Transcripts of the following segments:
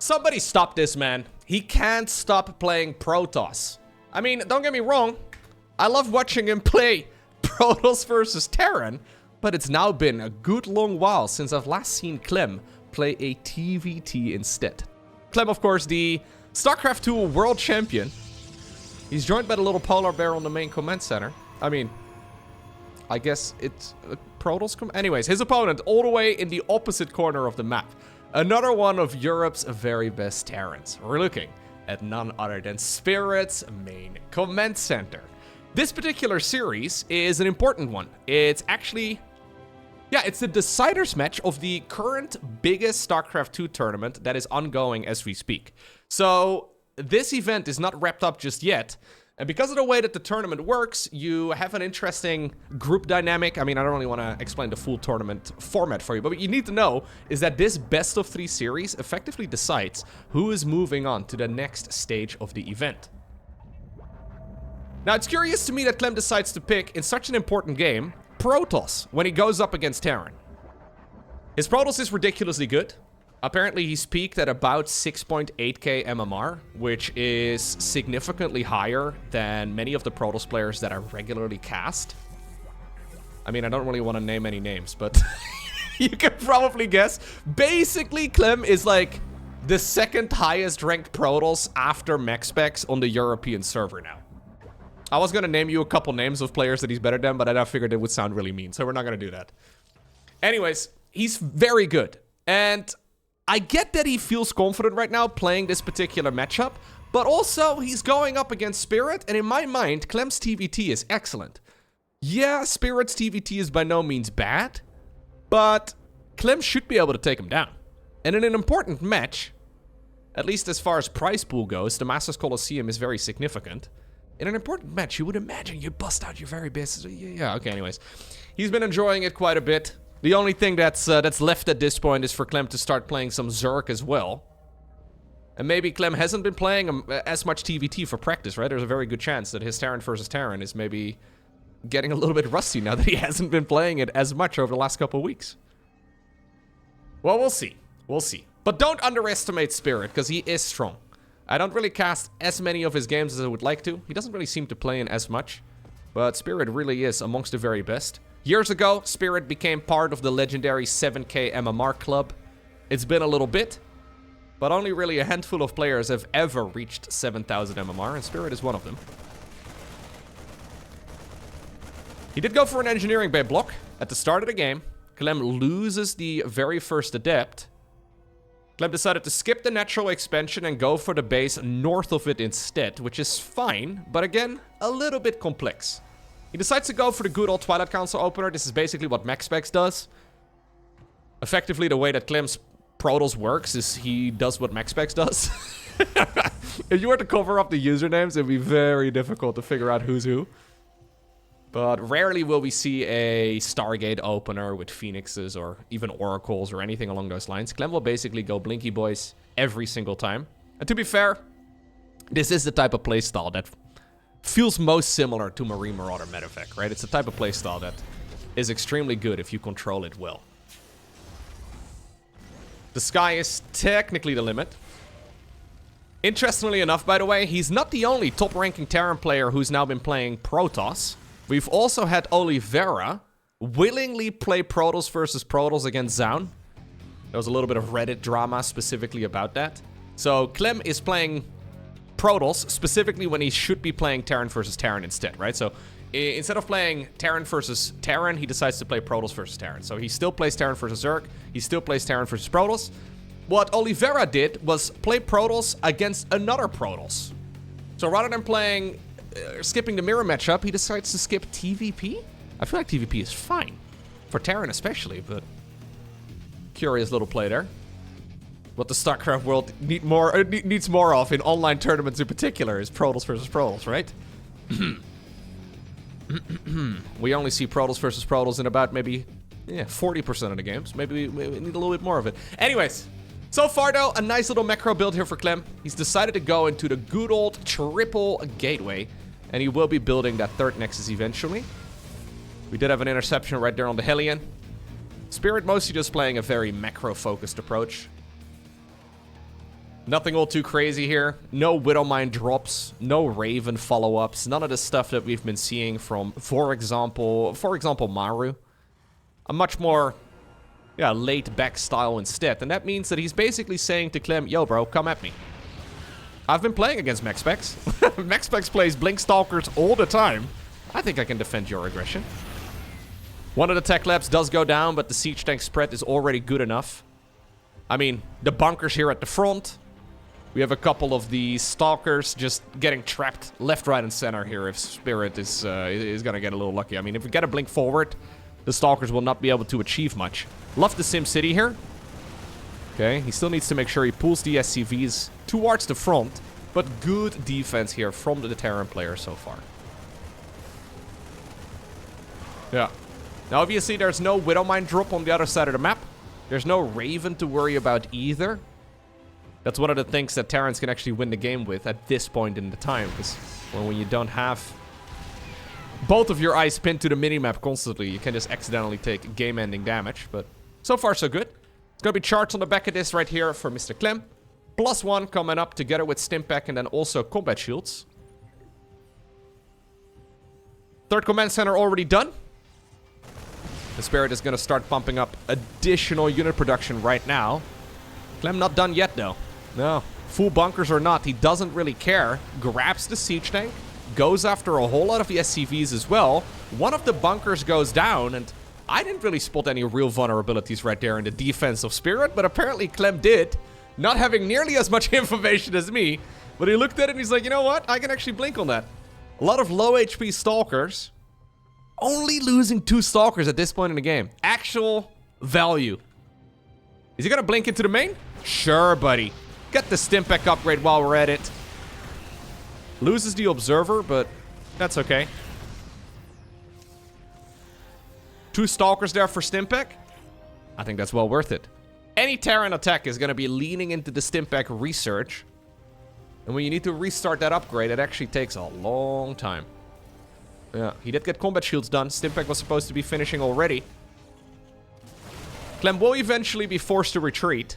Somebody stop this man. He can't stop playing Protoss. I mean, don't get me wrong. I love watching him play Protoss versus Terran, but it's now been a good long while since I've last seen Clem play a TVT instead. Clem, of course, the StarCraft 2 World Champion. He's joined by the little polar bear on the main command center. I mean, I guess it's Protoss. Anyways, his opponent all the way in the opposite corner of the map. Another one of Europe's very best Terrans. We're looking at none other than Spirit's main command center. This particular series is an important one. It's actually, yeah, it's the deciders match of the current biggest StarCraft 2 tournament that is ongoing as we speak. So this event is not wrapped up just yet. And because of the way that the tournament works, you have an interesting group dynamic. I mean, I don't really want to explain the full tournament format for you, but what you need to know is that this best of 3 series effectively decides who is moving on to the next stage of the event. Now, it's curious to me that Clem decides to pick, in such an important game, Protoss when he goes up against Terran. His Protoss is ridiculously good. Apparently, he's peaked at about 6.8k MMR, which is significantly higher than many of the Protoss players that are regularly cast. I mean, I don't really want to name any names, but you can probably guess. Basically, Clem is like the second highest ranked Protoss after MaxSpecs on the European server now. I was going to name you a couple names of players that he's better than, but I figured it would sound really mean, so we're not going to do that. Anyways, he's very good. And I get that he feels confident right now playing this particular matchup, but also he's going up against Spirit, and in my mind, Clem's TVT is excellent. Yeah, Spirit's TVT is by no means bad, but Clem should be able to take him down. And in an important match, at least as far as prize pool goes, the Masters Coliseum is very significant. In an important match, you would imagine you bust out your very best. Yeah, okay, anyways. He's been enjoying it quite a bit. The only thing that's left at this point is for Clem to start playing some Zerg as well. And maybe Clem hasn't been playing as much TVT for practice, right? There's a very good chance that his Terran versus Terran is maybe getting a little bit rusty now that he hasn't been playing it as much over the last couple of weeks. Well, we'll see. We'll see. But don't underestimate Spirit, because he is strong. I don't really cast as many of his games as I would like to. He doesn't really seem to play in as much. But Spirit really is amongst the very best. Years ago, Spirit became part of the legendary 7k MMR club. It's been a little bit, but only really a handful of players have ever reached 7,000 MMR, and Spirit is one of them. He did go for an engineering bay block at the start of the game. Clem loses the very first adept. Clem decided to skip the natural expansion and go for the base north of it instead, which is fine, but again, a little bit complex. He decides to go for the good old Twilight Council opener. This is basically what MaxSpecs does. Effectively, the way that Clem's Protoss works is he does what MaxSpecs does. If you were to cover up the usernames, it'd be very difficult to figure out who's who. But rarely will we see a Stargate opener with Phoenixes or even Oracles or anything along those lines. Clem will basically go Blinky Boys every single time. And to be fair, this is the type of playstyle that feels most similar to Marine Marauder Medevac, right? It's the type of playstyle that is extremely good if you control it well. The sky is technically the limit. Interestingly enough, by the way, he's not the only top-ranking Terran player who's now been playing Protoss. We've also had Oliveira willingly play Protoss versus Protoss against Zaun. There was a little bit of Reddit drama specifically about that. So Clem is playing Protoss specifically when he should be playing Terran versus Terran instead, right? So instead of playing Terran versus Terran, he decides to play Protoss versus Terran. So he still plays Terran versus Zerg. He still plays Terran versus Protoss. What Oliveira did was play Protoss against another Protoss. So rather than playing skipping the mirror matchup, he decides to skip TVP? I feel like TVP is fine. For Terran especially, but curious little play there. What the StarCraft world needs more of in online tournaments in particular is Protoss versus Protoss, right? We only see Protoss versus Protoss in about maybe 40% of the games. Maybe we need a little bit more of it. Anyways, so far though, a nice little macro build here for Clem. He's decided to go into the good old triple gateway, and he will be building that third Nexus eventually. We did have an interception right there on the Hellion. Spirit mostly just playing a very macro-focused approach. Nothing all too crazy here. No Widowmine drops, no Raven follow-ups, none of the stuff that we've been seeing from, for example, Maru. A much more, laid-back style instead. And that means that he's basically saying to Clem, yo, bro, come at me. I've been playing against MaxSpecs. MaxSpecs plays Blink Stalkers all the time. I think I can defend your aggression. One of the tech labs does go down, but the siege tank spread is already good enough. I mean, the bunkers here at the front. We have a couple of the stalkers just getting trapped left, right, and center here if Spirit is gonna get a little lucky. I mean, if we get a blink forward, the stalkers will not be able to achieve much. Love the Sim City here. Okay, he still needs to make sure he pulls the SCVs towards the front, but good defense here from the Terran player so far. Yeah. Now, obviously, there's no Widowmine drop on the other side of the map. There's no Raven to worry about either. That's one of the things that Terrans can actually win the game with at this point in the time. Because when you don't have both of your eyes pinned to the minimap constantly, you can just accidentally take game-ending damage. But so far, so good. It's going to be charged on the back of this right here for Mr. Clem. +1 coming up together with Stimpack and then also combat shields. Third command center already done. The Spirit is going to start pumping up additional unit production right now. Clem not done yet, though. No. Full bunkers or not, he doesn't really care. Grabs the siege tank. Goes after a whole lot of the SCVs as well. One of the bunkers goes down, and I didn't really spot any real vulnerabilities right there in the defense of Spirit, but apparently Clem did. Not having nearly as much information as me, but he looked at it and he's like, you know what? I can actually blink on that. A lot of low HP stalkers. Only losing 2 stalkers at this point in the game. Actual value. Is he gonna blink into the main? Sure, buddy. Get the Stimpack upgrade while we're at it. Loses the Observer, but that's okay. 2 stalkers there for Stimpack. I think that's well worth it. Any Terran attack is gonna be leaning into the Stimpack research. And when you need to restart that upgrade, it actually takes a long time. Yeah, he did get combat shields done. Stimpack was supposed to be finishing already. Clem will eventually be forced to retreat.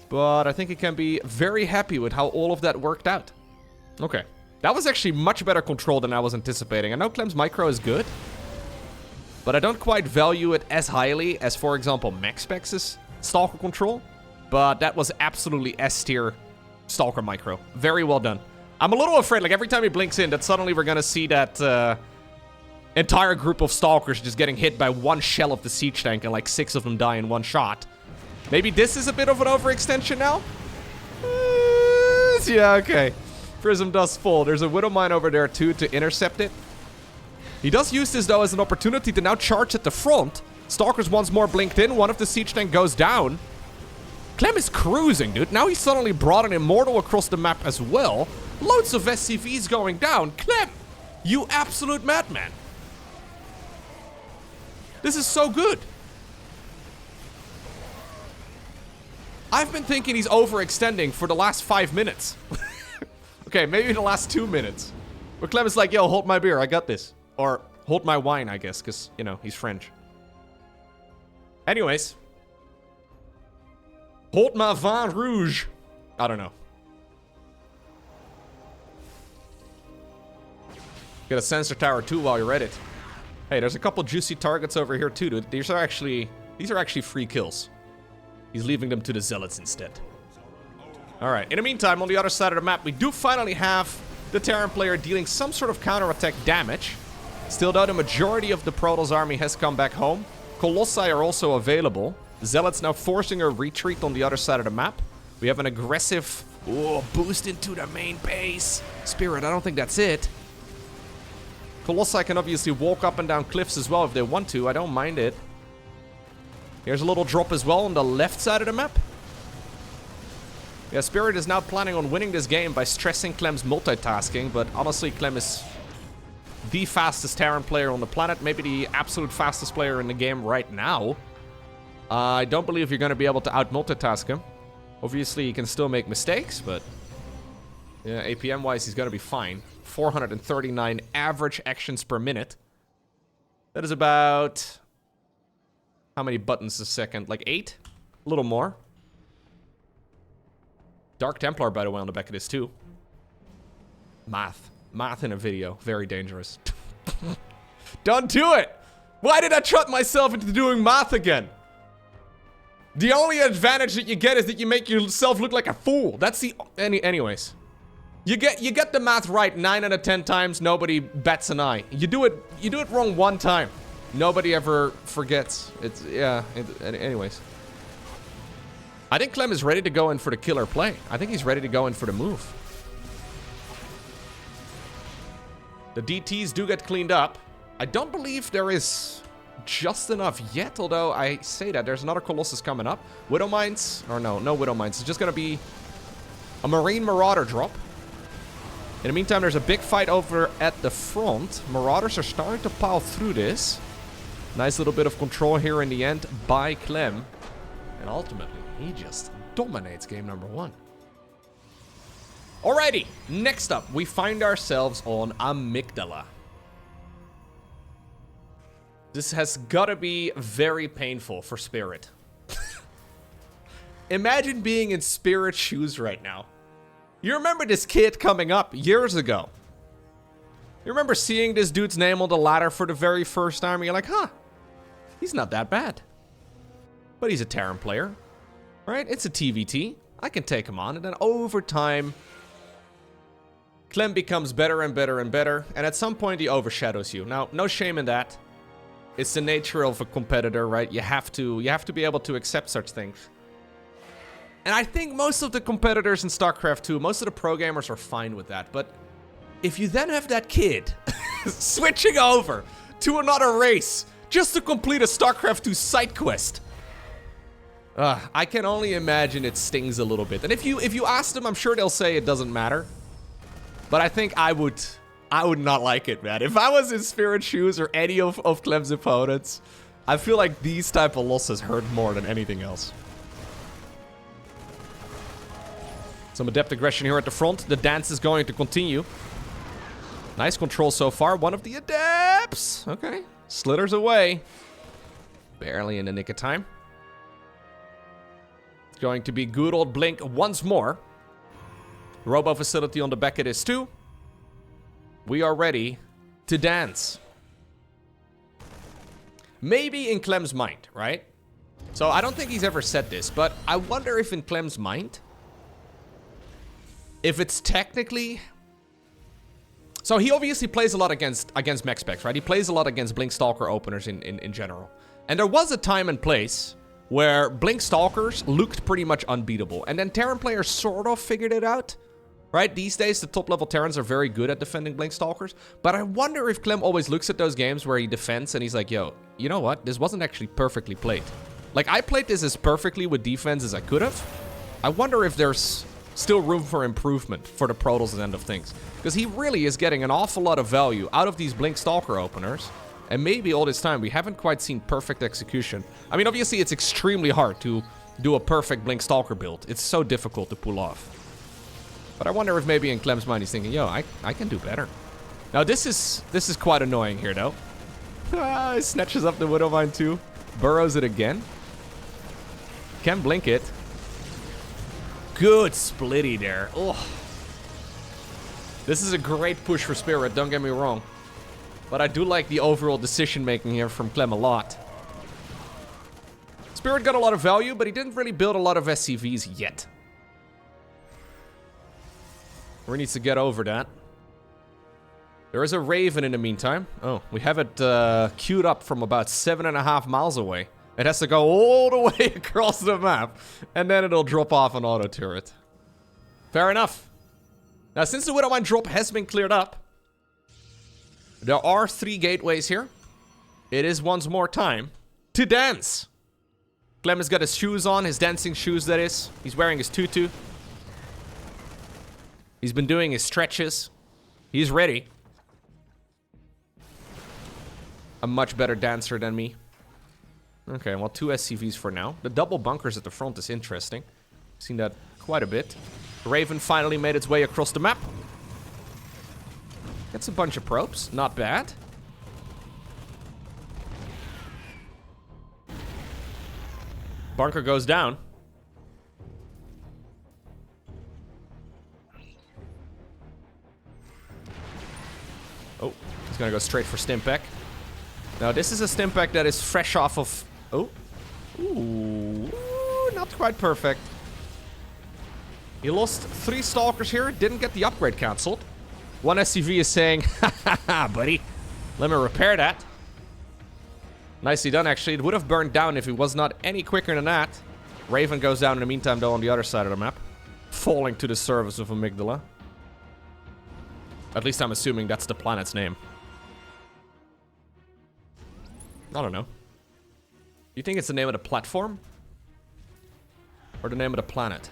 But I think he can be very happy with how all of that worked out. Okay. That was actually much better control than I was anticipating. I know Clem's micro is good, but I don't quite value it as highly as, for example, MaxSpecs' Stalker control. But that was absolutely S-tier Stalker micro. Very well done. I'm a little afraid, like, every time he blinks in, that suddenly we're gonna see that entire group of Stalkers just getting hit by one shell of the siege tank and, like, 6 of them die in one shot. Maybe this is a bit of an overextension now? Yeah, okay. Prism does fall. There's a Widowmine over there, too, to intercept it. He does use this, though, as an opportunity to now charge at the front. Stalkers once more blinked in. One of the siege tank goes down. Clem is cruising, dude. Now he's suddenly brought an Immortal across the map as well. Loads of SCVs going down. Clem, you absolute madman. This is so good. I've been thinking he's overextending for the last 5 minutes. Okay, maybe the last 2 minutes. But Clem is like, yo, hold my beer, I got this. Or, hold my wine, I guess, because, you know, he's French. Anyways. Hold my vin rouge. I don't know. Get a sensor tower too while you're at it. Hey, there's a couple juicy targets over here too, dude. These are actually free kills. He's leaving them to the Zealots instead. Alright, in the meantime, on the other side of the map, we do finally have the Terran player dealing some sort of counterattack damage. Still though, the majority of the Protoss army has come back home. Colossi are also available. Zealots now forcing a retreat on the other side of the map. We have an aggressive boost into the main base. Spirit, I don't think that's it. Colossi can obviously walk up and down cliffs as well if they want to. I don't mind it. Here's a little drop as well on the left side of the map. Yeah, Spirit is now planning on winning this game by stressing Clem's multitasking, but honestly, Clem is the fastest Terran player on the planet, maybe the absolute fastest player in the game right now. I don't believe you're going to be able to out-multitask him. Obviously, he can still make mistakes, but yeah, APM-wise, he's going to be fine. 439 average actions per minute. That is about... how many buttons a second? Like 8? A little more. Dark Templar, by the way, on the back of this too. Math. Math in a video. Very dangerous. Don't do it! Why did I trap myself into doing math again? The only advantage that you get is that you make yourself look like a fool. That's the... Anyways. You get the math right 9 out of 10 times, nobody bats an eye. You do it wrong one time. Nobody ever forgets. It's... Yeah. Anyways. I think Clem is ready to go in for the killer play. I think he's ready to go in for the move. The DTs do get cleaned up. I don't believe there is just enough yet, although I say that. There's another Colossus coming up. Widow Mines. Or no Widow Mines. It's just going to be a Marine Marauder drop. In the meantime, there's a big fight over at the front. Marauders are starting to pile through this. Nice little bit of control here in the end by Clem. And ultimately, he just dominates game number 1. Alrighty, next up, we find ourselves on Amygdala. This has gotta be very painful for Spirit. Imagine being in Spirit's shoes right now. You remember this kid coming up years ago. You remember seeing this dude's name on the ladder for the very first time, and you're like, huh, he's not that bad. But he's a Terran player, right? It's a TVT. I can take him on, and then over time, Clem becomes better and better and better, and at some point he overshadows you. Now, no shame in that. It's the nature of a competitor, right? You have to be able to accept such things. And I think most of the competitors in StarCraft 2, most of the pro gamers are fine with that. But if you then have that kid switching over to another race just to complete a StarCraft 2 side quest, I can only imagine it stings a little bit. And if you ask them, I'm sure they'll say it doesn't matter. But I think I would not like it, man. If I was in Spirit shoes or any of Clem's opponents, I feel like these type of losses hurt more than anything else. Some adept aggression here at the front. The dance is going to continue. Nice control so far. One of the adepts. Okay. Slithers away. Barely in the nick of time. It's going to be good old Blink once more. Robo facility on the back of this too. We are ready to dance. Maybe in Clem's mind, right? So I don't think he's ever said this, but I wonder if in Clem's mind, if it's technically... So he obviously plays a lot against mech specs, right? He plays a lot against Blink Stalker openers in general. And there was a time and place where Blink Stalkers looked pretty much unbeatable. And then Terran players sort of figured it out. Right? These days, the top-level Terrans are very good at defending Blink Stalkers. But I wonder if Clem always looks at those games where he defends and he's like, yo, you know what? This wasn't actually perfectly played. Like, I played this as perfectly with defense as I could have. I wonder if there's still room for improvement for the Protoss end of things. Because he really is getting an awful lot of value out of these Blink Stalker openers. And maybe all this time, we haven't quite seen perfect execution. I mean, obviously, it's extremely hard to do a perfect Blink Stalker build. It's so difficult to pull off. But I wonder if maybe in Clem's mind he's thinking, yo, I can do better. Now this is quite annoying here though. He snatches up the Widow Mine too. Burrows it again. Can blink it. Good splitty there. Oh. This is a great push for Spirit, don't get me wrong. But I do like the overall decision making here from Clem a lot. Spirit got a lot of value, but he didn't really build a lot of SCVs yet. He needs to get over that. There is a Raven in the meantime. Oh, we have it queued up from about 7.5 miles away. It has to go all the way across the map. And then it'll drop off an auto turret. Fair enough. Now, since the Widow Mine drop has been cleared up, there are 3 gateways here. It is once more time to dance. Clem has got his shoes on, his dancing shoes that is. He's wearing his tutu. He's been doing his stretches. He's ready. A much better dancer than me. Okay, well, 2 SCVs for now. The double bunkers at the front is interesting. Seen that quite a bit. Raven finally made its way across the map. Gets a bunch of probes. Not bad. Bunker goes down. Oh, he's gonna go straight for Stimpeg. Now, this is a Stimpeg that is fresh off of... Oh. Ooh, not quite perfect. He lost 3 Stalkers here, didn't get the upgrade cancelled. One SCV is saying, haha, buddy, let me repair that. Nicely done, actually. It would have burned down if it was not any quicker than that. Raven goes down in the meantime, though, on the other side of the map. Falling to the service of Amygdala. At least I'm assuming that's the planet's name. I don't know. You think it's the name of the platform? Or the name of the planet?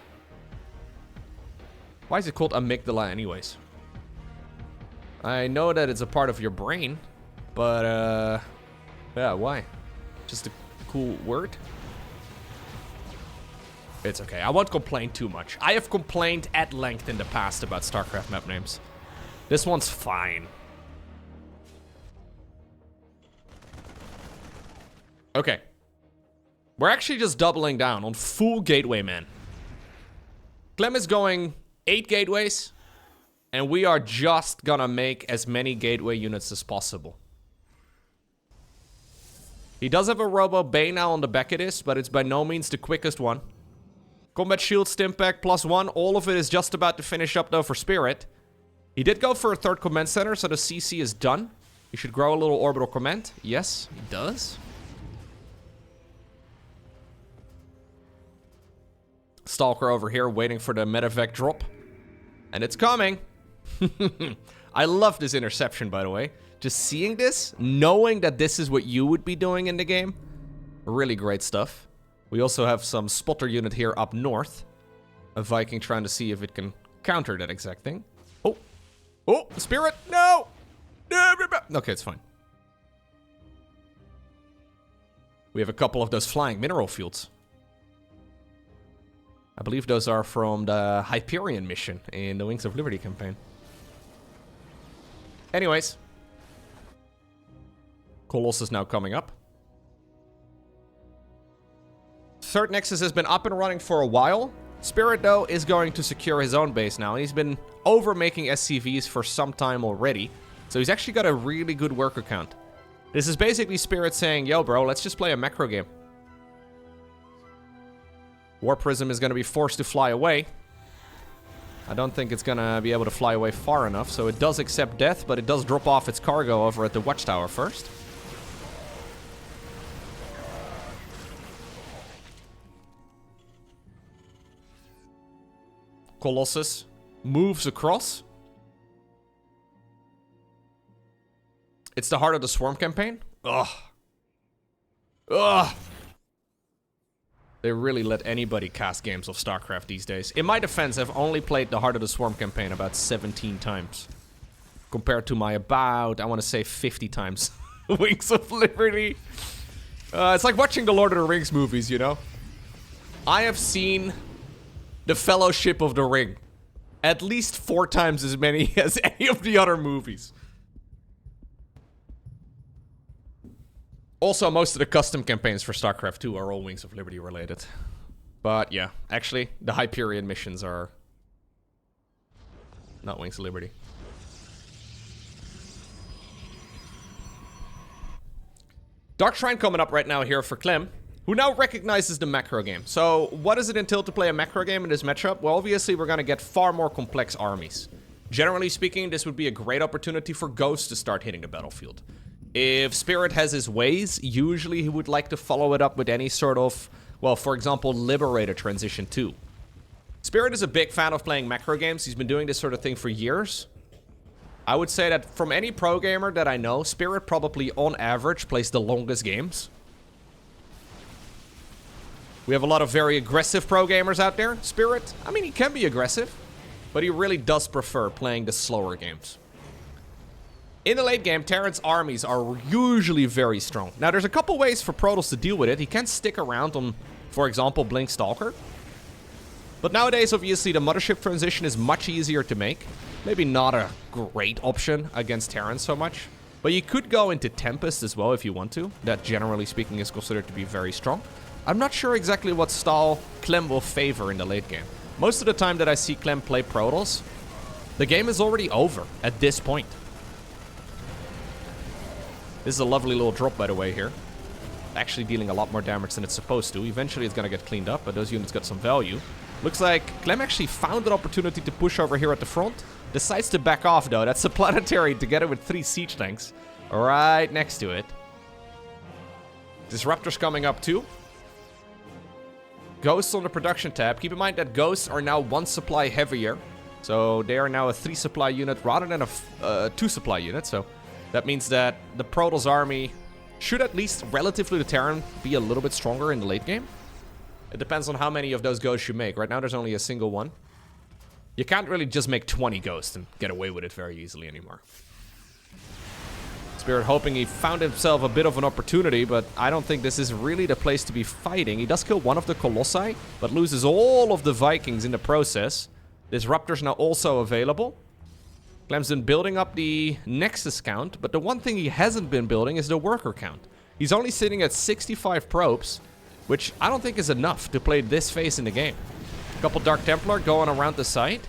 Why is it called Amygdala anyways? I know that it's a part of your brain, but yeah, why? Just a cool word? It's okay. I won't complain too much. I have complained at length in the past about StarCraft map names. This one's fine. Okay. We're actually just doubling down on full gateway, man. Clem is going 8 gateways, and we are just gonna make as many gateway units as possible. He does have a Robo Bay now on the back of this, but it's by no means the quickest one. Combat Shield, Stimpeg, +1. All of it is just about to finish up, though, for Spirit. He did go for a 3rd command center, so the CC is done. He should grow a little orbital command. Yes, he does. Stalker over here waiting for the medevac drop. And it's coming. I love this interception, by the way. Just seeing this, knowing that this is what you would be doing in the game. Really great stuff. We also have some spotter unit here up north. A Viking trying to see if it can counter that exact thing. Oh. Oh, Spirit, no! Okay, it's fine. We have a couple of those flying mineral fields. I believe those are from the Hyperion mission in the Wings of Liberty campaign. Anyways. Colossus now coming up. 3rd Nexus has been up and running for a while. Spirit, though, is going to secure his own base now. He's been over-making SCVs for some time already. So he's actually got a really good worker count. This is basically Spirit saying, yo, bro, let's just play a macro game. War Prism is going to be forced to fly away. I don't think it's going to be able to fly away far enough. So it does accept death, but it does drop off its cargo over at the Watchtower first. Colossus moves across. It's the Heart of the Swarm campaign. Ugh. Ugh. They really let anybody cast games of StarCraft these days. In my defense, I've only played the Heart of the Swarm campaign about 17 times. Compared to my about, I want to say 50 times. Wings of Liberty. It's like watching the Lord of the Rings movies, you know? I have seen the Fellowship of the Ring at least 4 times as many as any of the other movies. Also, most of the custom campaigns for StarCraft 2 are all Wings of Liberty related. But yeah, actually, the Hyperion missions are not Wings of Liberty. Dark Shrine coming up right now here for Clem, who now recognizes the macro game. So, what does it entail to play a macro game in this matchup? Well, obviously, we're going to get far more complex armies. Generally speaking, this would be a great opportunity for Ghost to start hitting the battlefield. If Spirit has his ways, usually he would like to follow it up with any sort of, well, for example, Liberator transition too. Spirit is a big fan of playing macro games. He's been doing this sort of thing for years. I would say that from any pro gamer that I know, Spirit probably, on average, plays the longest games. We have a lot of very aggressive pro gamers out there. Spirit, I mean, he can be aggressive, but he really does prefer playing the slower games. In the late game, Terran's armies are usually very strong. Now, there's a couple ways for Protoss to deal with it. He can stick around on, for example, Blink Stalker. But nowadays, obviously, the Mothership transition is much easier to make. Maybe not a great option against Terran so much. But you could go into Tempest as well if you want to. That, generally speaking, is considered to be very strong. I'm not sure exactly what style Clem will favor in the late game. Most of the time that I see Clem play Protoss, the game is already over at this point. This is a lovely little drop, by the way, here. Actually dealing a lot more damage than it's supposed to. Eventually it's gonna get cleaned up, but those units got some value. Looks like Clem actually found an opportunity to push over here at the front. Decides to back off, though. That's a planetary together with 3 siege tanks right next to it. Disruptors coming up, too. Ghosts on the production tab. Keep in mind that ghosts are now 1 supply heavier. So they are now a 3 supply unit rather than a 2 supply unit. So that means that the Protoss army should, at least relatively to Terran, be a little bit stronger in the late game. It depends on how many of those ghosts you make. Right now, there's only a single one. You can't really just make 20 ghosts and get away with it very easily anymore. Spirit hoping he found himself a bit of an opportunity, but I don't think this is really the place to be fighting. He does kill one of the Colossi, but loses all of the Vikings in the process. Disruptor's now also available. Clem's been building up the Nexus count, but the one thing he hasn't been building is the worker count. He's only sitting at 65 probes, which I don't think is enough to play this phase in the game. A couple Dark Templar going around the site.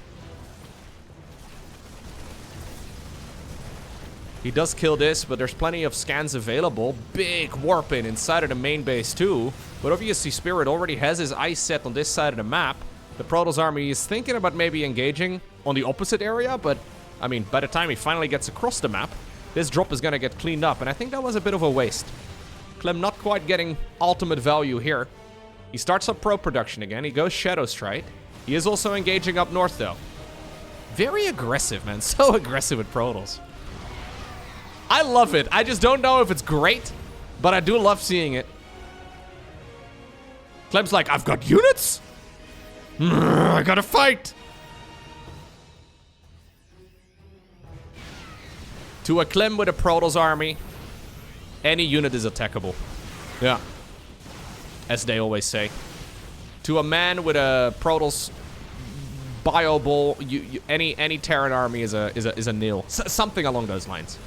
He does kill this, but there's plenty of scans available. Big warp in inside of the main base too. But obviously Spirit already has his eyes set on this side of the map. The Protoss army is thinking about maybe engaging on the opposite area, but I mean, by the time he finally gets across the map, this drop is gonna get cleaned up, and I think that was a bit of a waste. Clem not quite getting ultimate value here. He starts up probe production again. He goes Shadow Strike. He is also engaging up north, though. Very aggressive, man. So aggressive with Protoss. I love it. I just don't know if it's great, but I do love seeing it. Clem's like, I've got units? I gotta fight. To a Clem with a Protoss army, any unit is attackable. Yeah. As they always say. To a man with a Protoss Bio Ball, any Terran army is a nil. Something along those lines.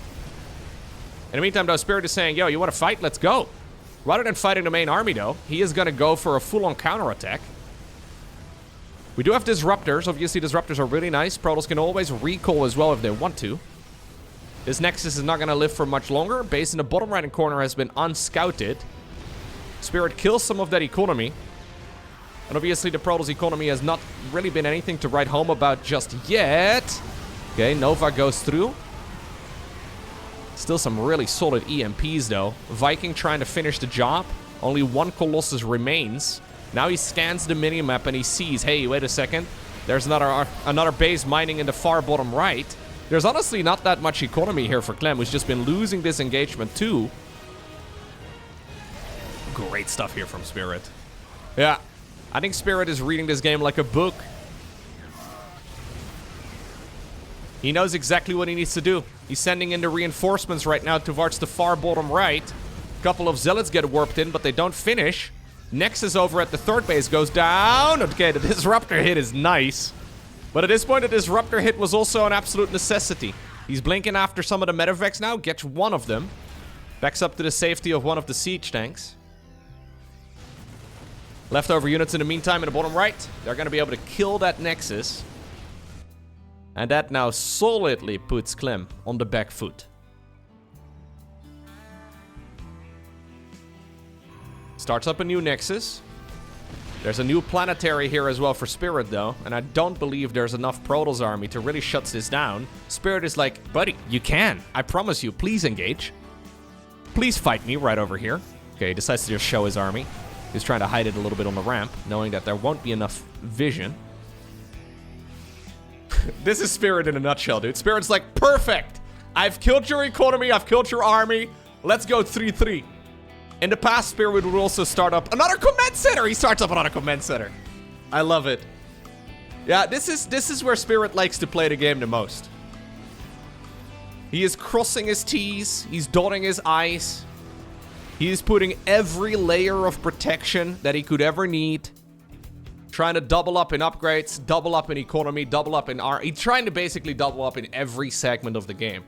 In the meantime, though, Spirit is saying, yo, you want to fight? Let's go. Rather than fighting the main army, though, he is going to go for a full-on counterattack. We do have Disruptors. Obviously, Disruptors are really nice. Protoss can always recall as well if they want to. This Nexus is not going to live for much longer. Base in the bottom right-hand corner has been unscouted. Spirit kills some of that economy. And obviously, the Protoss economy has not really been anything to write home about just yet. Okay, Nova goes through. Still some really solid EMPs, though. Viking trying to finish the job. Only 1 Colossus remains. Now he scans the minimap and he sees, hey, wait a second. There's another base mining in the far bottom right. There's honestly not that much economy here for Clem, who's just been losing this engagement too. Great stuff here from Spirit. Yeah, I think Spirit is reading this game like a book. He knows exactly what he needs to do. He's sending in the reinforcements right now towards the far bottom right. A couple of Zealots get warped in, but they don't finish. Nexus over at the third base goes down. Okay, the Disruptor hit is nice. But at this point, the Disruptor hit was also an absolute necessity. He's blinking after some of the Medevacs now. Gets one of them. Backs up to the safety of one of the siege tanks. Leftover units in the meantime in the bottom right. They're going to be able to kill that Nexus. And that now solidly puts Clem on the back foot. Starts up a new Nexus. There's a new planetary here as well for Spirit, though. And I don't believe there's enough Protoss army to really shut this down. Spirit is like, buddy, you can. I promise you. Please engage. Please fight me right over here. Okay, he decides to just show his army. He's trying to hide it a little bit on the ramp, knowing that there won't be enough vision. This is Spirit in a nutshell, dude. Spirit's like, perfect. I've killed your economy. I've killed your army. Let's go 3-3. In the past, Spirit would also start up another command center. He starts up another command center. I love it. Yeah, this is where Spirit likes to play the game the most. He is crossing his T's. He's dotting his I's. He is putting every layer of protection that he could ever need. Trying to double up in upgrades, double up in economy, double up in He's trying to basically double up in every segment of the game.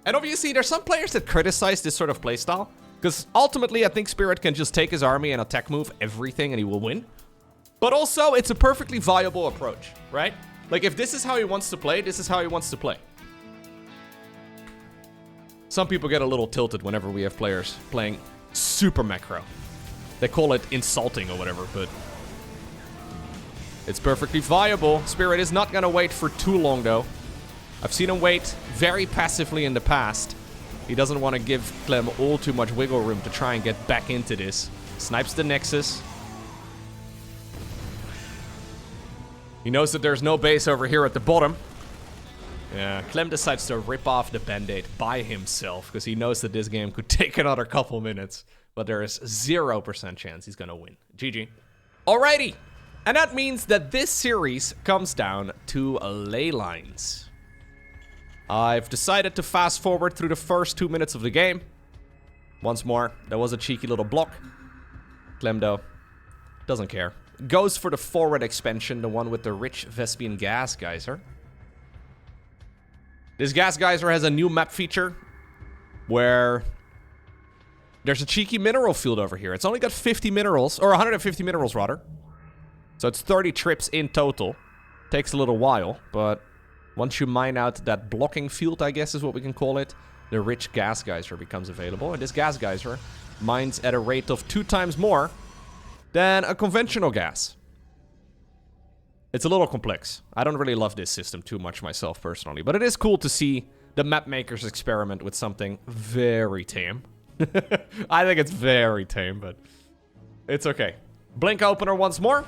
And obviously, there's some players that criticize this sort of playstyle. Because ultimately, I think Spirit can just take his army and attack move everything and he will win. But also, it's a perfectly viable approach, right? Like, if this is how he wants to play, this is how he wants to play. Some people get a little tilted whenever we have players playing super macro. They call it insulting or whatever, but it's perfectly viable. Spirit is not gonna wait for too long, though. I've seen him wait very passively in the past. He doesn't want to give Clem all too much wiggle room to try and get back into this. Snipes the Nexus. He knows that there's no base over here at the bottom. Yeah, Clem decides to rip off the Band-Aid by himself because he knows that this game could take another couple minutes. But there is 0% chance he's gonna win. GG. Alrighty. And that means that this series comes down to ley lines. I've decided to fast forward through the first 2 minutes of the game. Once more, there was a cheeky little block. Clem, though, doesn't care. Goes for the forward expansion, the one with the rich Vespian gas geyser. This gas geyser has a new map feature where there's a cheeky mineral field over here. It's only got 50 minerals, or 150 minerals rather. So it's 30 trips in total. Takes a little while, but once you mine out that blocking field, I guess is what we can call it, the rich gas geyser becomes available. And this gas geyser mines at a rate of 2 times more than a conventional gas. It's a little complex. I don't really love this system too much myself personally, but it is cool to see the map makers experiment with something very tame. I think it's very tame, but it's okay. Blink opener once more.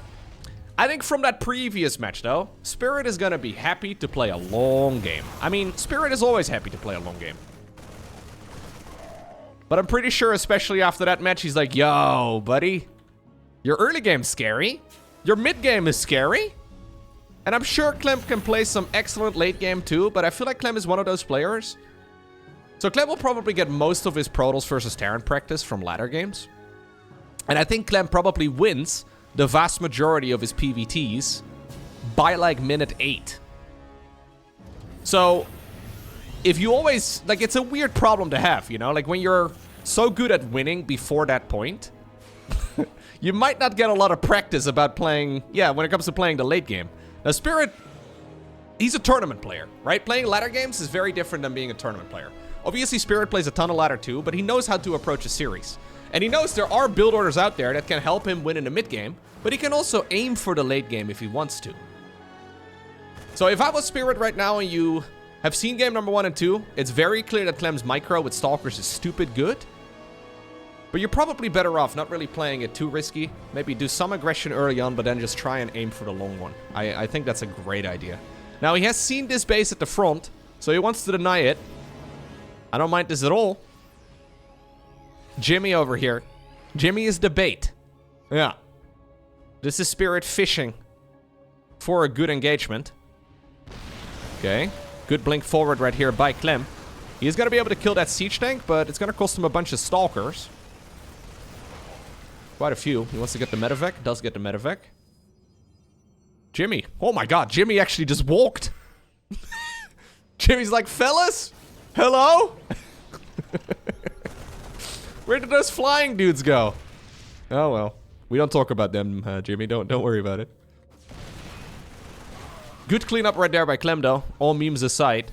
I think from that previous match, though, Spirit is gonna be happy to play a long game. I mean, Spirit is always happy to play a long game. But I'm pretty sure, especially after that match, he's like, yo, buddy, your early game's scary. Your mid game is scary. And I'm sure Clem can play some excellent late game too, but I feel like Clem is one of those players. So Clem will probably get most of his Protoss versus Terran practice from ladder games. And I think Clem probably wins the vast majority of his PVTs by like minute 8. So if you always, like, it's a weird problem to have, you know, like when you're so good at winning before that point, you might not get a lot of practice about playing, when it comes to playing the late game. Now Spirit, he's a tournament player, right? Playing ladder games is very different than being a tournament player. Obviously Spirit plays a ton of ladder too, but he knows how to approach a series. And he knows there are build orders out there that can help him win in the mid game, but he can also aim for the late game if he wants to. So if I was Spirit right now and you have seen game number 1 and 2, it's very clear that Clem's micro with Stalkers is stupid good. But you're probably better off not really playing it too risky. Maybe do some aggression early on, but then just try and aim for the long one. I think that's a great idea. Now he has seen this base at the front, so he wants to deny it. I don't mind this at all. Jimmy over here. Jimmy is the bait. Yeah. This is Spirit fishing for a good engagement. Okay. Good blink forward right here by Clem. He's going to be able to kill that siege tank, but it's going to cost him a bunch of stalkers. Quite a few. He wants to get the medevac. Does get the medevac. Jimmy. Oh my god. Jimmy actually just walked. Jimmy's like, fellas? Hello? Where did those flying dudes go? Oh well. We don't talk about them, Jimmy. Don't worry about it. Good cleanup right there by Clem, though. All memes aside.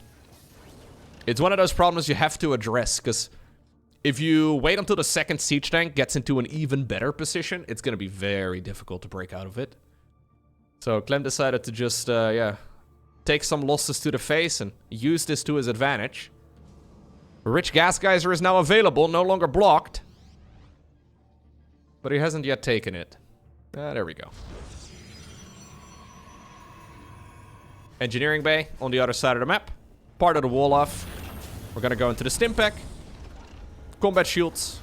It's one of those problems you have to address, because if you wait until the second siege tank gets into an even better position, it's going to be very difficult to break out of it. So Clem decided to just, take some losses to the face and use this to his advantage. Rich Gas Geyser is now available, no longer blocked. But he hasn't yet taken it. There we go. Engineering bay on the other side of the map. Part of the wall off. We're gonna go into the stim pack. Combat shields.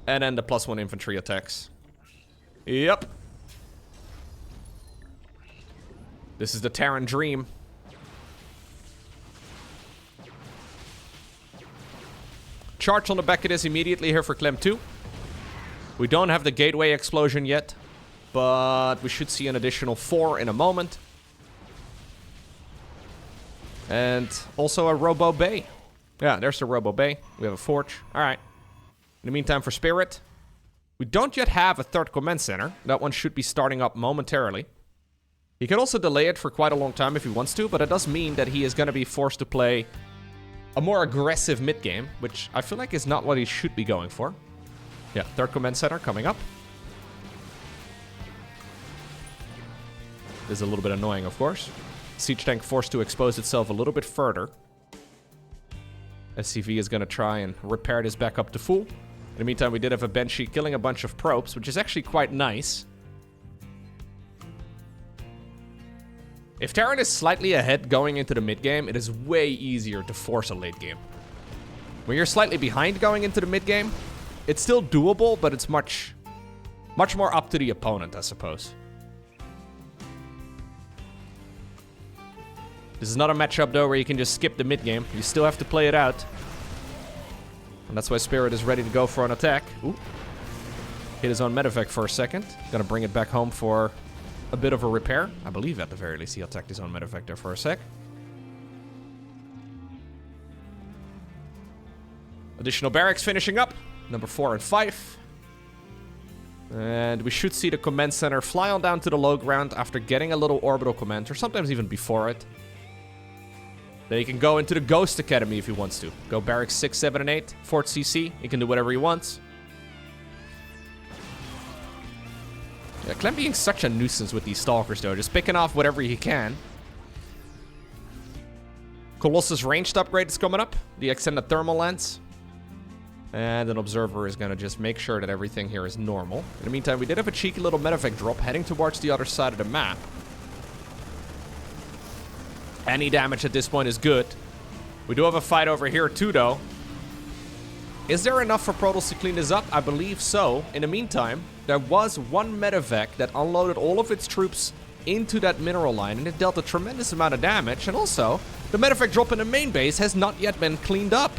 And then the +1 infantry attacks. Yep. This is the Terran dream. Charge on the back of this immediately here for Clem 2. We don't have the gateway explosion yet, but we should see an additional 4 in a moment. And also a Robo Bay. Yeah, there's the Robo Bay. We have a forge. Alright. In the meantime, for Spirit, we don't yet have a third command center. That one should be starting up momentarily. He can also delay it for quite a long time if he wants to, but it does mean that he is going to be forced to play a more aggressive mid game, which I feel like is not what he should be going for. Yeah, third command center coming up. This is a little bit annoying, of course. Siege tank forced to expose itself a little bit further. SCV is going to try and repair this back up to full. In the meantime, we did have a Banshee killing a bunch of probes, which is actually quite nice. If Terran is slightly ahead going into the mid game, it is way easier to force a late game. When you're slightly behind going into the mid game, it's still doable, but it's much more up to the opponent, I suppose. This is not a matchup, though, where you can just skip the mid game. You still have to play it out. And that's why Spirit is ready to go for an attack. Ooh. Hit his own medevac for a second. Gonna bring it back home for a bit of a repair. I believe at the very least he attacked his own medevac there for a sec. Additional barracks finishing up. Number 4 and 5. And we should see the command center fly on down to the low ground after getting a little orbital command, or sometimes even before it. Then he can go into the Ghost Academy if he wants to. Go barracks 6, 7, and 8. Fort CC. He can do whatever he wants. Yeah, Clem being such a nuisance with these Stalkers, though. Just picking off whatever he can. Colossus ranged upgrade is coming up. The extended thermal lens. And an Observer is going to just make sure that everything here is normal. In the meantime, we did have a cheeky little medevac drop heading towards the other side of the map. Any damage at this point is good. We do have a fight over here too, though. Is there enough for Protoss to clean this up? I believe so. In the meantime, there was one medevac that unloaded all of its troops into that mineral line, and it dealt a tremendous amount of damage. And also, the medevac drop in the main base has not yet been cleaned up.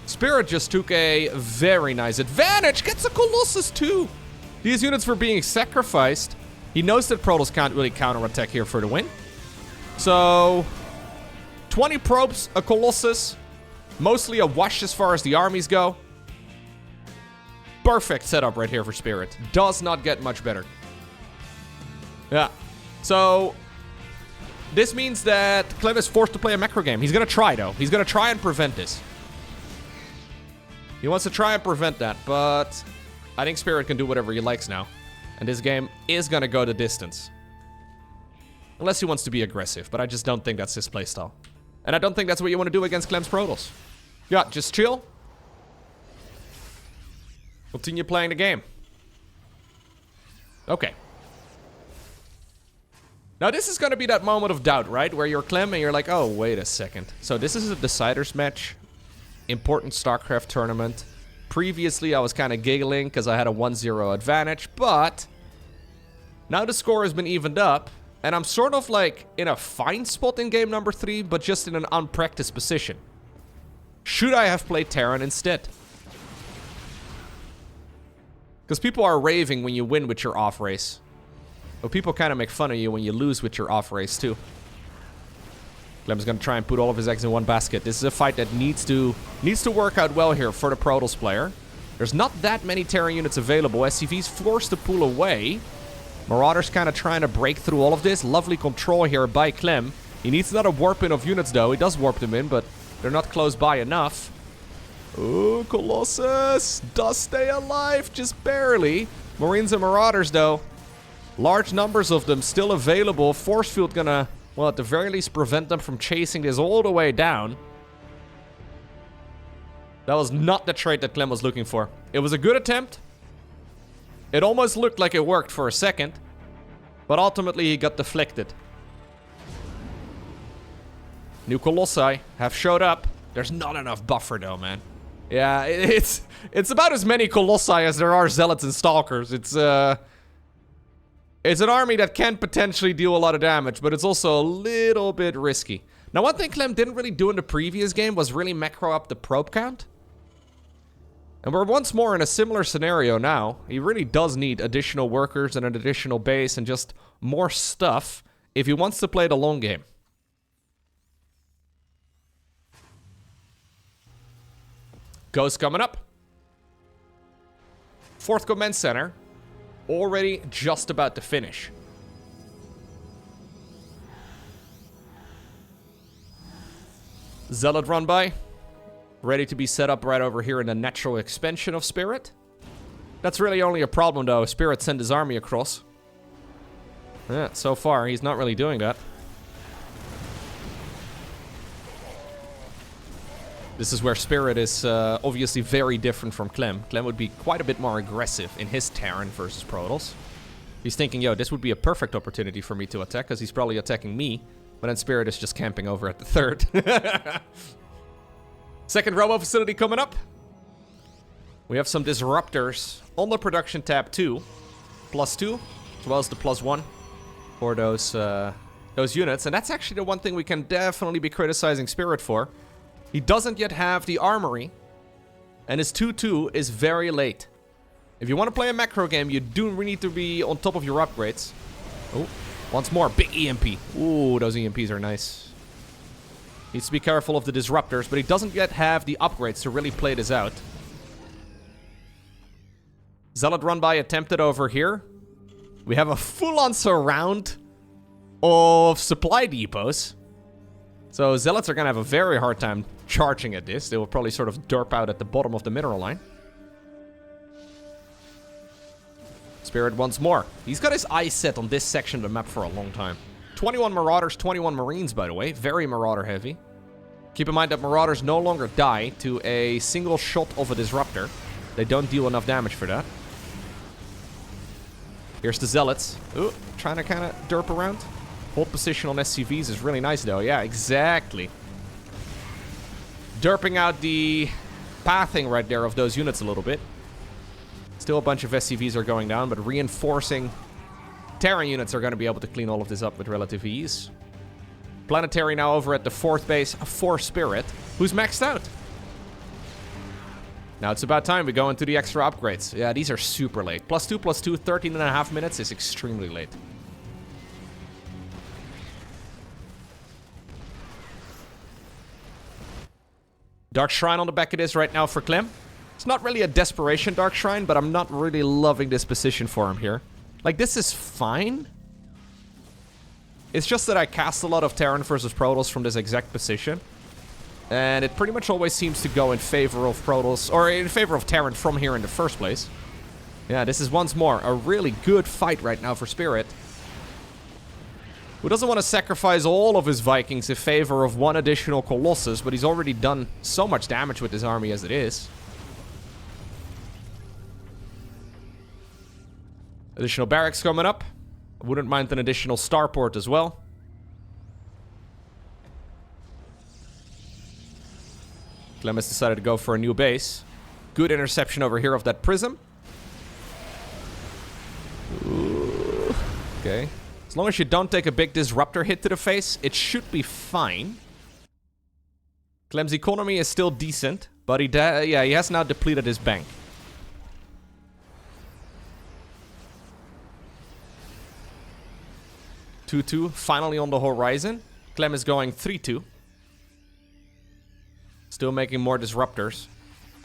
Spirit just took a very nice advantage. Gets a Colossus too. These units were being sacrificed. He knows that Protoss can't really counterattack here for the win. So, 20 probes, a Colossus, mostly a wash as far as the armies go. Perfect setup right here for Spirit. Does not get much better. Yeah. So, this means that Clem is forced to play a macro game. He's going to try, though. He's going to try and prevent this. He wants to try and prevent that, but I think Spirit can do whatever he likes now. And this game is going to go the distance. Unless he wants to be aggressive, but I just don't think that's his playstyle. And I don't think that's what you want to do against Clem's Protoss. Yeah, just chill. Continue playing the game. Okay. Now this is going to be that moment of doubt, right? Where you're Clem and you're like, oh, wait a second. So this is a deciders match. Important StarCraft tournament. Previously, I was kind of giggling because I had a 1-0 advantage, but now the score has been evened up. And I'm sort of like in a fine spot in game number 3, but just in an unpracticed position. Should I have played Terran instead? Because people are raving when you win with your off race. But people kind of make fun of you when you lose with your off race too. Clem's going to try and put all of his eggs in one basket. This is a fight that needs to work out well here for the Protoss player. There's not that many Terran units available. SCV's forced to pull away. Marauder's kind of trying to break through all of this. Lovely control here by Clem. He needs another warp in of units, though. He does warp them in, but they're not close by enough. Ooh, Colossus does stay alive, just barely. Marines and Marauders, though. Large numbers of them still available. Force field gonna, well, at the very least prevent them from chasing this all the way down. That was not the trade that Clem was looking for. It was a good attempt. It almost looked like it worked for a second, but ultimately he got deflected. New Colossi have showed up. There's not enough buffer though, man. Yeah, it's about as many Colossi as there are Zealots and Stalkers. It's an army that can potentially deal a lot of damage, but it's also a little bit risky. Now, one thing Clem didn't really do in the previous game was really macro up the probe count. And we're once more in a similar scenario now. He really does need additional workers and an additional base and just more stuff if he wants to play the long game. Ghost coming up. 4th command center. Already just about to finish. Zealot run by. Ready to be set up right over here in the natural expansion of Spirit. That's really only a problem, though. Spirit sent his army across. Yeah, so far, he's not really doing that. This is where Spirit is obviously very different from Clem. Clem would be quite a bit more aggressive in his Terran versus Protoss. He's thinking, yo, this would be a perfect opportunity for me to attack, because he's probably attacking me. But then Spirit is just camping over at the third. Second robo facility coming up. We have some disruptors on the production tab too. +2, as well as the +1 for those units. And that's actually the one thing we can definitely be criticizing Spirit for. He doesn't yet have the armory. And his 2-2 is very late. If you want to play a macro game, you do need to be on top of your upgrades. Oh, once more, big EMP. Ooh, those EMPs are nice. Needs to be careful of the disruptors, but he doesn't yet have the upgrades to really play this out. Zealot run by attempted over here. We have a full-on surround of supply depots. So Zealots are going to have a very hard time charging at this. They will probably sort of derp out at the bottom of the mineral line. Spirit once more. He's got his eyes set on this section of the map for a long time. 21 Marauders, 21 Marines, by the way. Very Marauder heavy. Keep in mind that Marauders no longer die to a single shot of a Disruptor. They don't deal enough damage for that. Here's the Zealots. Ooh, trying to kind of derp around. Hold position on SCVs is really nice, though. Yeah, exactly. Derping out the pathing right there of those units a little bit. Still a bunch of SCVs are going down, but reinforcing Terran units are going to be able to clean all of this up with relative ease. Planetary now over at the 4th base for Spirit, who's maxed out. Now it's about time we go into the extra upgrades. Yeah, these are super late. +2, 13.5 minutes is extremely late. Dark Shrine on the back of this right now for Clem. It's not really a desperation Dark Shrine, but I'm not really loving this position for him here. Like, this is fine. It's just that I cast a lot of Terran versus Protoss from this exact position. And it pretty much always seems to go in favor of Protoss, or in favor of Terran from here in the first place. Yeah, this is once more a really good fight right now for Spirit. Who doesn't want to sacrifice all of his Vikings in favor of one additional Colossus, but he's already done so much damage with his army as it is. Additional barracks coming up. I wouldn't mind an additional starport as well. Clem has decided to go for a new base. Good interception over here of that prism. Ooh, okay. As long as you don't take a big disruptor hit to the face, it should be fine. Clem's economy is still decent, but he has now depleted his bank. Two, finally on the horizon. Clem is going 3-2. Still making more disruptors.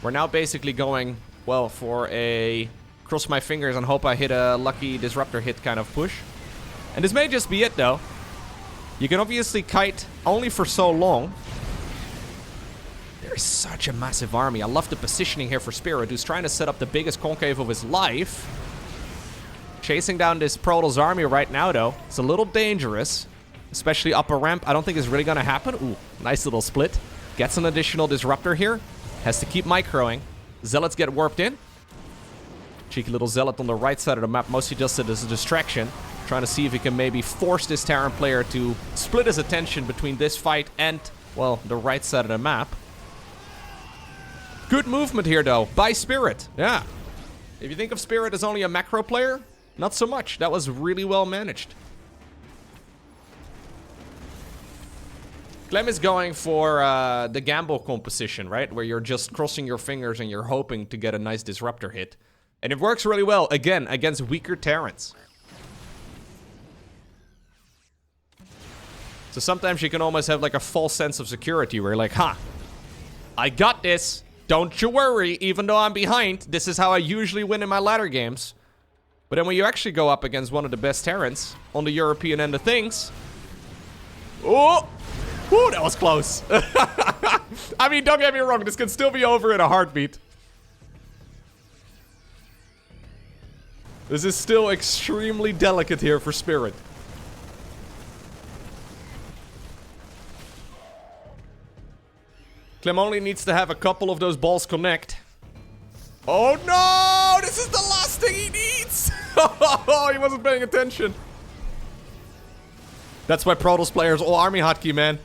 We're now basically going, well, for a cross my fingers and hope I hit a lucky disruptor hit kind of push. And this may just be it, though. You can obviously kite only for so long. There's such a massive army. I love the positioning here for Spirit, who's trying to set up the biggest concave of his life. Chasing down this Protoss army right now, though. It's a little dangerous. Especially upper ramp. I don't think it's really going to happen. Ooh, nice little split. Gets an additional disruptor here. Has to keep microing. Zealots get warped in. Cheeky little Zealot on the right side of the map. Mostly just as a distraction. Trying to see if he can maybe force this Terran player to split his attention between this fight and, well, the right side of the map. Good movement here, though, by Spirit. Yeah. If you think of Spirit as only a macro player, not so much. That was really well managed. Clem is going for the gamble composition, right? Where you're just crossing your fingers and you're hoping to get a nice disruptor hit. And it works really well, again, against weaker Terrans. So sometimes you can almost have like a false sense of security where you're like, ha, I got this. Don't you worry, even though I'm behind. This is how I usually win in my ladder games. But then when you actually go up against one of the best Terrans on the European end of things... Oh! Woo, that was close. I mean, don't get me wrong. This can still be over in a heartbeat. This is still extremely delicate here for Spirit. Clem only needs to have a couple of those balls connect. Oh no! This is the last thing he needs! Oh, he wasn't paying attention. That's why Protoss players all army hotkey, man.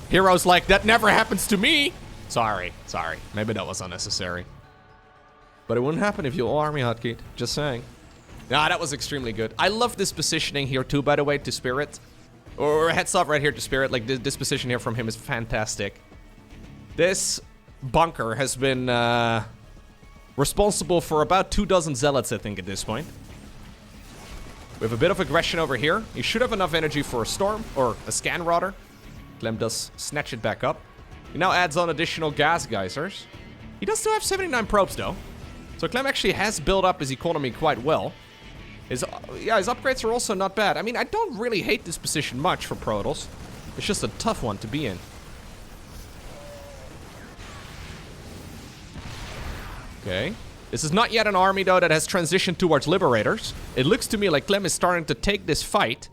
Heroes like, that never happens to me! Sorry. Maybe that was unnecessary. But it wouldn't happen if you all army hotkeyed. Just saying. Nah, that was extremely good. I love this positioning here too, by the way, to Spirit. Or heads up right here to Spirit. Like, this position here from him is fantastic. This bunker has been responsible for about 24 zealots, I think, at this point. We have a bit of aggression over here. He should have enough energy for a storm, or a scan, rather. Clem does snatch it back up. He now adds on additional gas geysers. He does still have 79 probes, though. So Clem actually has built up his economy quite well. His upgrades are also not bad. I mean, I don't really hate this position much for Protoss. It's just a tough one to be in. Okay. This is not yet an army, though, that has transitioned towards Liberators. It looks to me like Clem is starting to take this fight.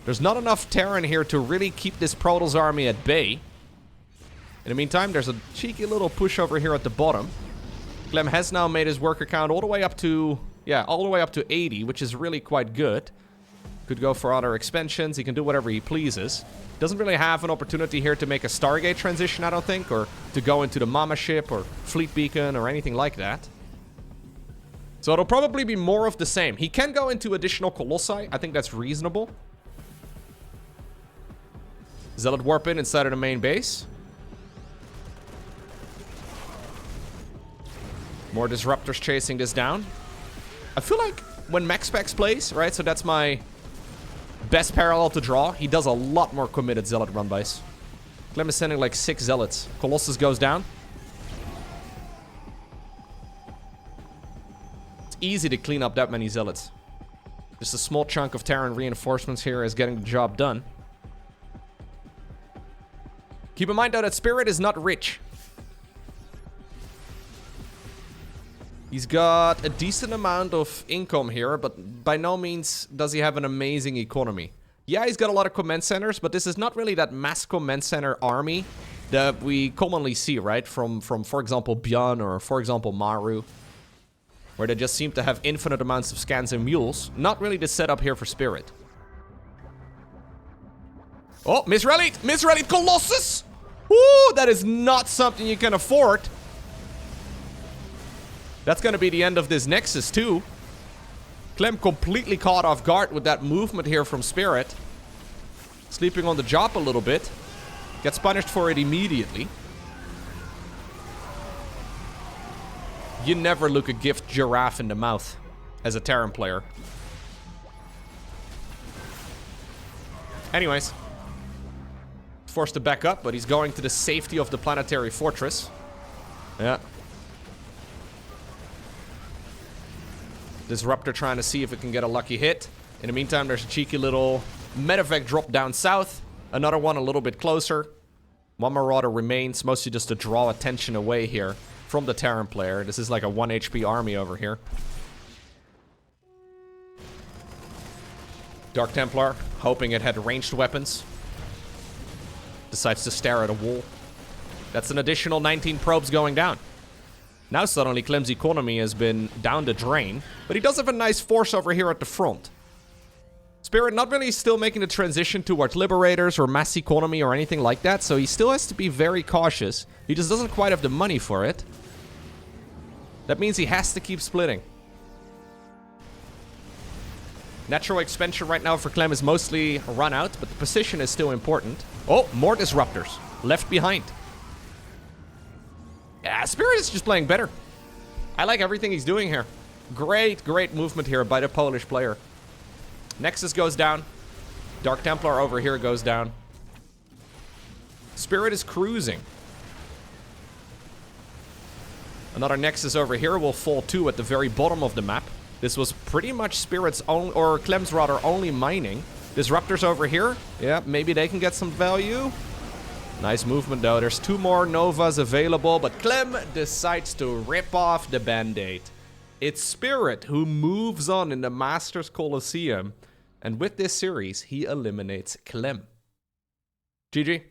There's not enough Terran here to really keep this Protoss army at bay. In the meantime, there's a cheeky little push over here at the bottom. Clem has now made his worker count all the way up to... yeah, all the way up to 80, which is really quite good. Could go for other expansions. He can do whatever he pleases. Doesn't really have an opportunity here to make a Stargate transition, I don't think. Or to go into the Mama ship or Fleet Beacon or anything like that. So it'll probably be more of the same. He can go into additional Colossi. I think that's reasonable. Zealot warp in inside of the main base. More Disruptors chasing this down. I feel like when MaxPax plays, right, so that's my best parallel to draw, he does a lot more committed Zealot run-bys. Clem is sending like 6 Zealots. Colossus goes down. It's easy to clean up that many Zealots. Just a small chunk of Terran reinforcements here is getting the job done. Keep in mind, though, that Spirit is not rich. He's got a decent amount of income here, but by no means does he have an amazing economy. Yeah, he's got a lot of command centers, but this is not really that mass command center army that we commonly see, right? From for example, Bjorn or, for example, Maru. Where they just seem to have infinite amounts of scans and mules. Not really the setup here for Spirit. Oh, misrallied! Misrallied Colossus! Woo, that is not something you can afford. That's going to be the end of this Nexus, too. Clem completely caught off guard with that movement here from Spirit. Sleeping on the job a little bit. Gets punished for it immediately. You never look a gift giraffe in the mouth as a Terran player. Anyways. Forced to back up, but he's going to the safety of the planetary fortress. Yeah. Disruptor trying to see if it can get a lucky hit. In the meantime, there's a cheeky little medevac drop down south. Another one a little bit closer. One Marauder remains, mostly just to draw attention away here from the Terran player. This is like a 1 HP army over here. Dark Templar, hoping it had ranged weapons. Decides to stare at a wall. That's an additional 19 probes going down. Now suddenly Clem's economy has been down the drain, but he does have a nice force over here at the front. Spirit not really still making the transition towards Liberators or mass economy or anything like that, so he still has to be very cautious. He just doesn't quite have the money for it. That means he has to keep splitting. Natural expansion right now for Clem is mostly run out, but the position is still important. Oh, more Disruptors left behind. Yeah, Spirit is just playing better. I like everything he's doing here. Great, great movement here by the Polish player. Nexus goes down. Dark Templar over here goes down. Spirit is cruising. Another Nexus over here will fall too at the very bottom of the map. This was pretty much Spirit's own, or Clem's rather, only mining. Disruptors over here. Yeah, maybe they can get some value. Nice movement, though. There's 2 more Novas available, but Clem decides to rip off the Band-Aid. It's Spirit who moves on in the Masters Coliseum. And with this series, he eliminates Clem. GG.